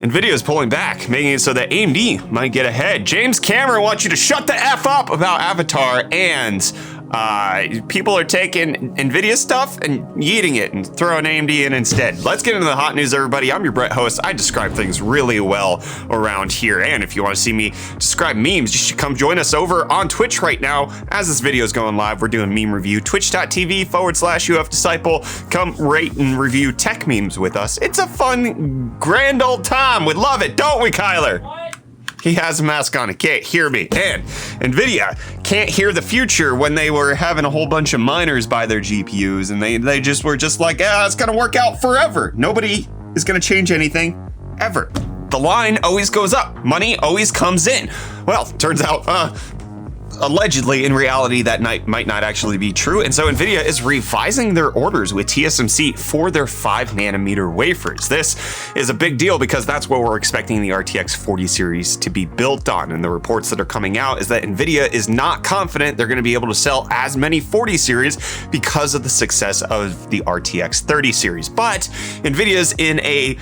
Nvidia is pulling back, making it so that AMD might get ahead. James Cameron wants you to shut the F up about Avatar, and people are taking Nvidia stuff and yeeting it and throwing AMD in instead. Let's get into the hot news, everybody. I'm your Brett host. I describe things really well around here, and if you want to see me describe memes, you should come join us over on Twitch right now. As this video is going live, we're doing meme review, twitch.tv/UFD Disciple. Come rate and review tech memes with us. It's a fun, grand old time. We love it, don't we, Kyler? What? He has a mask on, he can't hear me. And Nvidia can't hear the future when they were having a whole bunch of miners buy their GPUs, and they were just like, it's gonna work out forever. Nobody is gonna change anything, ever. The line always goes up, money always comes in. Well, turns out, allegedly, in reality, that might not actually be true. And so Nvidia is revising their orders with TSMC for their 5nm wafers. This is a big deal because that's what we're expecting the RTX 40 series to be built on. And the reports that are coming out is that Nvidia is not confident they're going to be able to sell as many 40 series because of the success of the RTX 30 series. But Nvidia's in a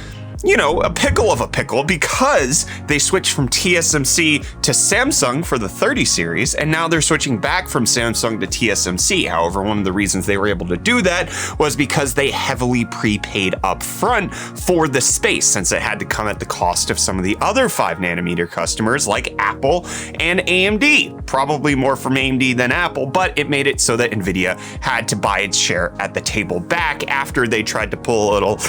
pickle of a pickle because they switched from TSMC to Samsung for the 30 series, and now they're switching back from Samsung to TSMC. However, one of the reasons they were able to do that was because they heavily prepaid up front for the space, since it had to come at the cost of some of the other 5nm customers like Apple and AMD. Probably more from AMD than Apple, but it made it so that Nvidia had to buy its share at the table back after they tried to pull a little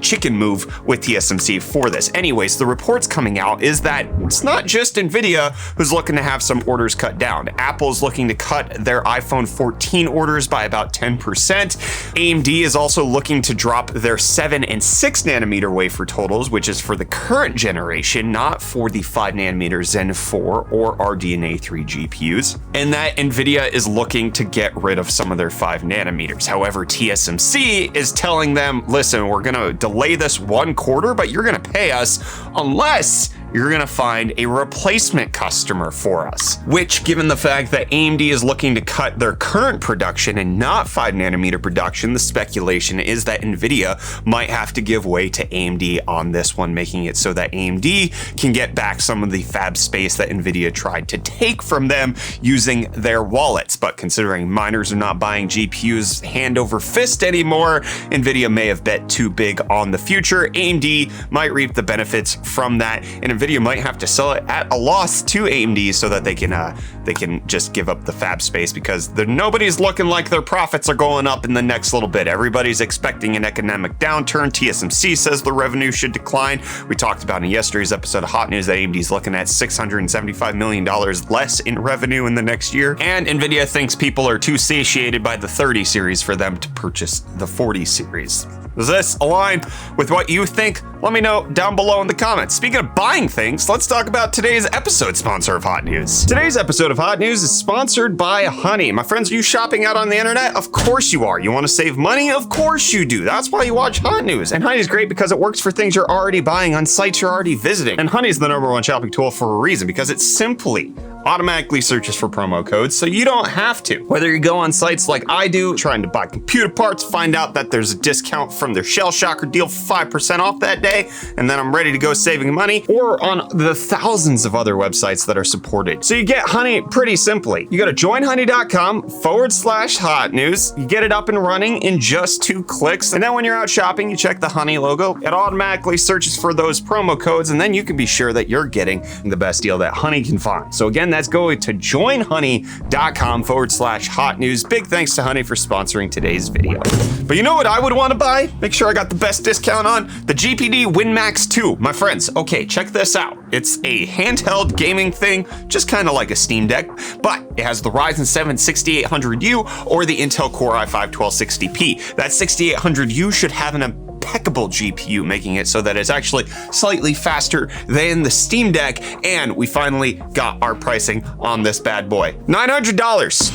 chicken move with TSMC for this. Anyways, the reports coming out is that it's not just Nvidia who's looking to have some orders cut down. Apple's looking to cut their iPhone 14 orders by about 10%. AMD is also looking to drop their 7 and 6nm wafer totals, which is for the current generation, not for the 5nm Zen 4 or RDNA 3 GPUs. And that Nvidia is looking to get rid of some of their 5nm. However, TSMC is telling them, listen, we're gonna delay this one quarter, but you're gonna pay us unless you're gonna find a replacement customer for us. Which, given the fact that AMD is looking to cut their current production and not 5nm production, the speculation is that Nvidia might have to give way to AMD on this one, making it so that AMD can get back some of the fab space that Nvidia tried to take from them using their wallets. But considering miners are not buying GPUs hand over fist anymore, Nvidia may have bet too big on the future. AMD might reap the benefits from that, and Nvidia might have to sell it at a loss to AMD so that they can just give up the fab space, because nobody's looking like their profits are going up in the next little bit. Everybody's expecting an economic downturn. TSMC says the revenue should decline. We talked about in yesterday's episode of Hot News that AMD's looking at $675 million less in revenue in the next year, and Nvidia thinks people are too satiated by the 30 series for them to purchase the 40 series. Does this align with what you think? Let me know down below in the comments. Speaking of buying things, let's talk about today's episode sponsor of Hot News. Today's episode of Hot News is sponsored by Honey. My friends, are you shopping out on the internet? Of course you are. You want to save money? Of course you do. That's why you watch Hot News. And Honey is great because it works for things you're already buying on sites you're already visiting. And Honey is the #1 shopping tool for a reason, because it simply automatically searches for promo codes, so you don't have to. Whether you go on sites like I do, trying to buy computer parts, find out that there's a discount from their Shell Shocker deal, 5% off that day, and then I'm ready to go saving money, or on the thousands of other websites that are supported. So you get Honey pretty simply. You go to joinhoney.com/hot news. You get it up and running in just 2 clicks. And then when you're out shopping, you check the Honey logo. It automatically searches for those promo codes, and then you can be sure that you're getting the best deal that Honey can find. So again, that's going to joinhoney.com/hot news. Big thanks to Honey for sponsoring today's video. But you know what I would want to buy? Make sure I got the best discount on the GPD WinMax 2. My friends, okay, check this out. It's a handheld gaming thing, just kind of like a Steam Deck, but it has the Ryzen 7 6800U or the Intel Core i5 1260p. That 6800U should have an impeccable GPU, making it so that it's actually slightly faster than the Steam Deck, and we finally got our pricing on this bad boy. $900.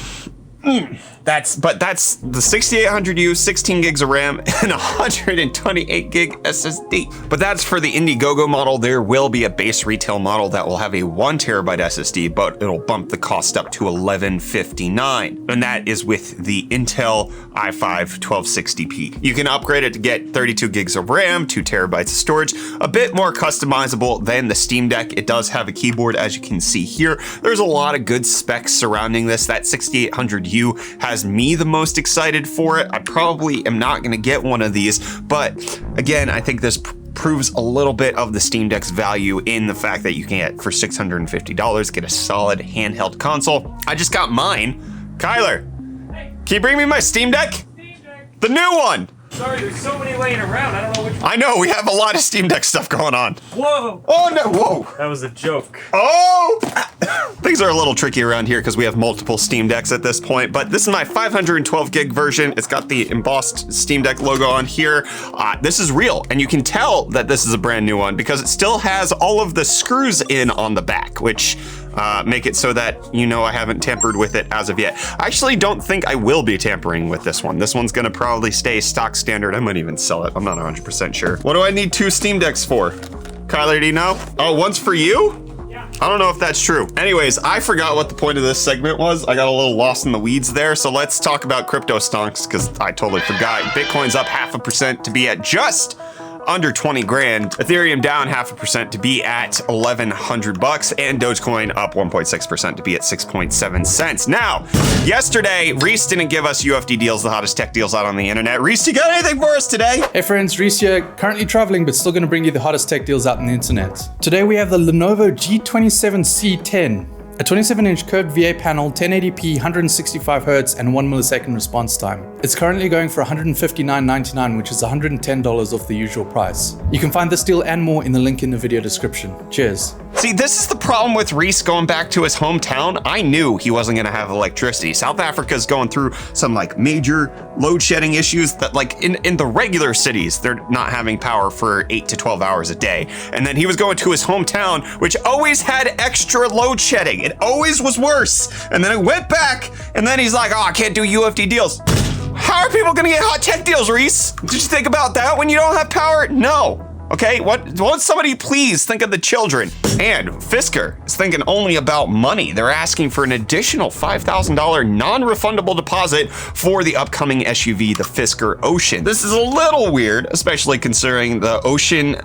That's the 6800U, 16 gigs of RAM, and 128 gig SSD. But that's for the Indiegogo model. There will be a base retail model that will have a 1 terabyte SSD, but it'll bump the cost up to $1159. And that is with the Intel i5 1260p. You can upgrade it to get 32 gigs of RAM, 2 terabytes of storage, a bit more customizable than the Steam Deck. It does have a keyboard, as you can see here. There's a lot of good specs surrounding this. That 6800U has me the most excited for it. I probably am not going to get one of these, but again, I think this proves a little bit of the Steam Deck's value in the fact that you can get for $650 get a solid handheld console. I just got mine. Kyler, can you bring me my Steam Deck? The new one. Sorry, there's so many laying around. I don't know which one. I know, we have a lot of Steam Deck stuff going on. Whoa. Oh no, whoa. That was a joke. Oh! Things are a little tricky around here because we have multiple Steam Decks at this point, but this is my 512 gig version. It's got the embossed Steam Deck logo on here. This is real, and you can tell that this is a brand new one because it still has all of the screws in on the back, which make it so that I haven't tampered with it as of yet. I actually don't think I will be tampering with this one. This one's gonna probably stay stock standard. I might even sell it. I'm not 100% sure. What do I need 2 Steam Decks for? Kyler, do you know? Oh, one's for you? Yeah. I don't know if that's true. Anyways, I forgot what the point of this segment was. I got a little lost in the weeds there. So let's talk about Cryptostonks because I totally forgot. Bitcoin's up 0.5% to be at just under 20 grand. Ethereum down 0.5% to be at $1,100, and Dogecoin up 1.6% to be at 6.7 cents. Now, yesterday, Reece didn't give us UFD Deals, the hottest tech deals out on the internet. Reece, you got anything for us today? Hey friends, Reece here, currently traveling but still gonna bring you the hottest tech deals out on the internet. Today we have the Lenovo G27C10. A 27-inch curved VA panel, 1080p, 165Hz, and 1 millisecond response time. It's currently going for $159.99, which is $110 off the usual price. You can find this deal and more in the link in the video description. Cheers. See, this is the problem with Reece going back to his hometown. I knew he wasn't gonna have electricity. South Africa's going through some major load shedding issues that in the regular cities, they're not having power for 8 to 12 hours a day. And then he was going to his hometown, which always had extra load shedding. It always was worse. And then it went back, and then he's like, oh, I can't do UFD deals. How are people gonna get hot tech deals, Reece? Did you think about that when you don't have power? No. Okay, won't somebody please think of the children? And Fisker is thinking only about money. They're asking for an additional $5,000 non-refundable deposit for the upcoming SUV, the Fisker Ocean. This is a little weird, especially considering the Ocean,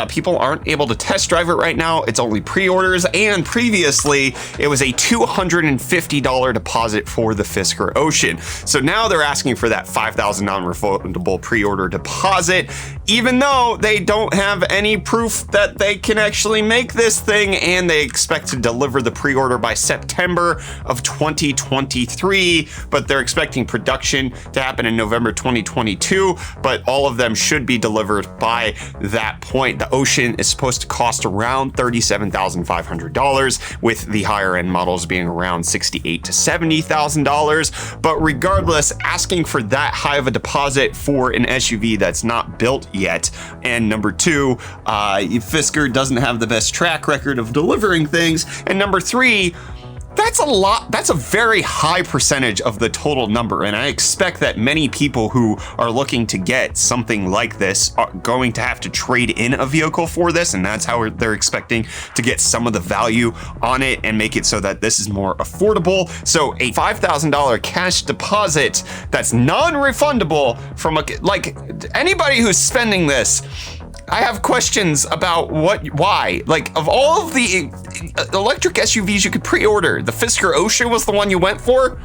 people aren't able to test drive it right now. It's only pre-orders, and previously it was a $250 deposit for the Fisker Ocean. So now they're asking for that $5,000 non-refundable pre-order deposit, even though they don't have any proof that they can actually make this thing, and they expect to deliver the pre-order by September of 2023, but they're expecting production to happen in November 2022, but all of them should be delivered by that point. The Ocean is supposed to cost around $37,500, with the higher end models being around $68,000 to $70,000, but regardless, asking for that high of a deposit for an SUV that's not built yet. And number 2, Fisker doesn't have the best track record of delivering things. And number 3, that's a lot. That's a very high percentage of the total number. And I expect that many people who are looking to get something like this are going to have to trade in a vehicle for this. And that's how they're expecting to get some of the value on it and make it so that this is more affordable. So a $5,000 cash deposit that's non-refundable from anybody who's spending this, I have questions about why. Of all of the electric SUVs you could pre-order, the Fisker Ocean was the one you went for?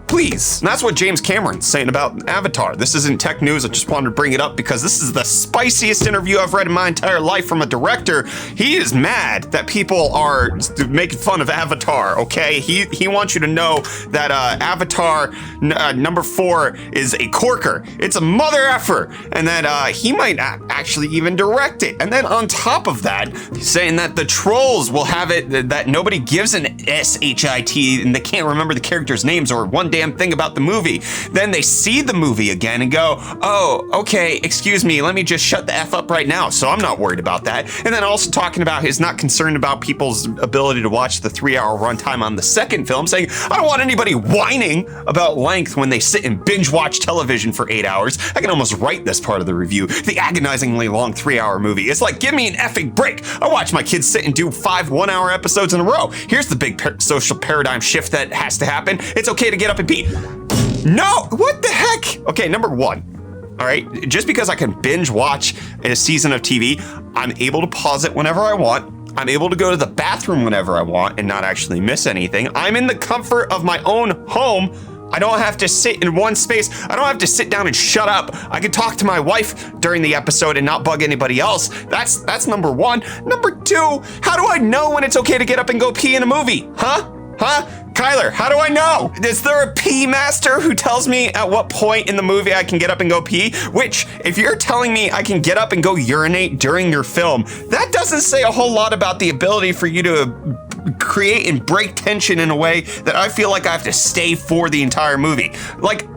Please. And that's what James Cameron's saying about Avatar. This isn't tech news. I just wanted to bring it up because this is the spiciest interview I've read in my entire life from a director. He is mad that people are making fun of Avatar, okay? He wants you to know that Avatar number 4 is a corker. It's a mother effer. And that he might actually even direct it. And then on top of that, he's saying that the trolls will have it that nobody gives an SHIT and they can't remember the characters' names or one damn damn thing about the movie. Then they see the movie again and go, oh, okay, excuse me, let me just shut the F up right now. So I'm not worried about that. And then also talking about he's not concerned about people's ability to watch the 3-hour runtime on the second film, saying, I don't want anybody whining about length when they sit and binge watch television for 8 hours. I can almost write this part of the review. The agonizingly long 3-hour movie. It's like, give me an effing break. I watch my kids sit and do 5 1-hour episodes in a row. Here's the big social paradigm shift that has to happen. It's okay to get up and pee. No, what the heck? Okay, number one. All right, just because I can binge watch a season of TV, I'm able to pause it whenever I want. I'm able to go to the bathroom whenever I want and not actually miss anything. I'm in the comfort of my own home. I don't have to sit in one space. I don't have to sit down and shut up. I can talk to my wife during the episode and not bug anybody else. That's number one. Number two, how do I know when it's okay to get up and go pee in a movie? Huh? Kyler, how do I know? Is there a pee master who tells me at what point in the movie I can get up and go pee? Which, if you're telling me I can get up and go urinate during your film, that doesn't say a whole lot about the ability for you to create and break tension in a way that I feel like I have to stay for the entire movie. Like,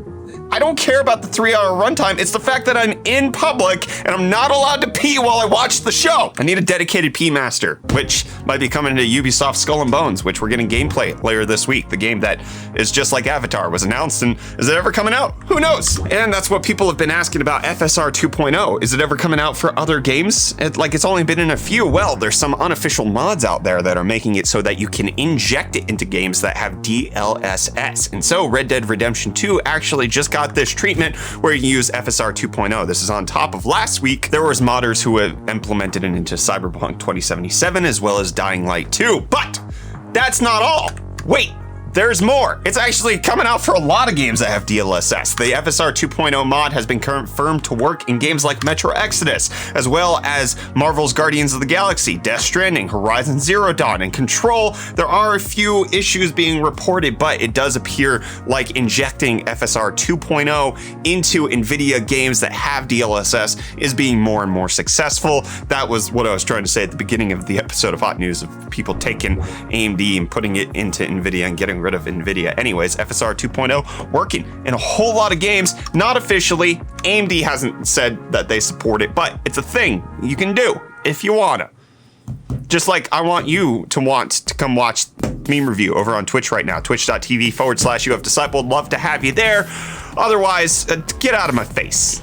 I don't care about the 3-hour runtime. It's the fact that I'm in public and I'm not allowed to pee while I watch the show. I need a dedicated pee master, which might be coming to Ubisoft Skull and Bones, which we're getting gameplay later this week. The game that is just like Avatar was announced, and is it ever coming out? Who knows? And that's what people have been asking about FSR 2.0. Is it ever coming out for other games? It's only been in a few. Well, there's some unofficial mods out there that are making it so that you can inject it into games that have DLSS. And so Red Dead Redemption 2 actually just got this treatment where you can use FSR 2.0. This is on top of last week. There was modders who have implemented it into Cyberpunk 2077 as well as Dying Light 2. But that's not all. Wait. There's more. It's actually coming out for a lot of games that have DLSS. The FSR 2.0 mod has been confirmed to work in games like Metro Exodus, as well as Marvel's Guardians of the Galaxy, Death Stranding, Horizon Zero Dawn, and Control. There are a few issues being reported, but it does appear like injecting FSR 2.0 into Nvidia games that have DLSS is being more and more successful. That was what I was trying to say at the beginning of the episode of Hot News, of people taking AMD and putting it into Nvidia and getting rid of Nvidia. Anyways, FSR 2.0 working in a whole lot of games, not officially. AMD hasn't said that they support it, but it's a thing you can do if you wanna. Just like I want you to want to come watch Meme Review over on Twitch right now, twitch.tv/UFDisciple. Love to have you there. Otherwise, get out of my face.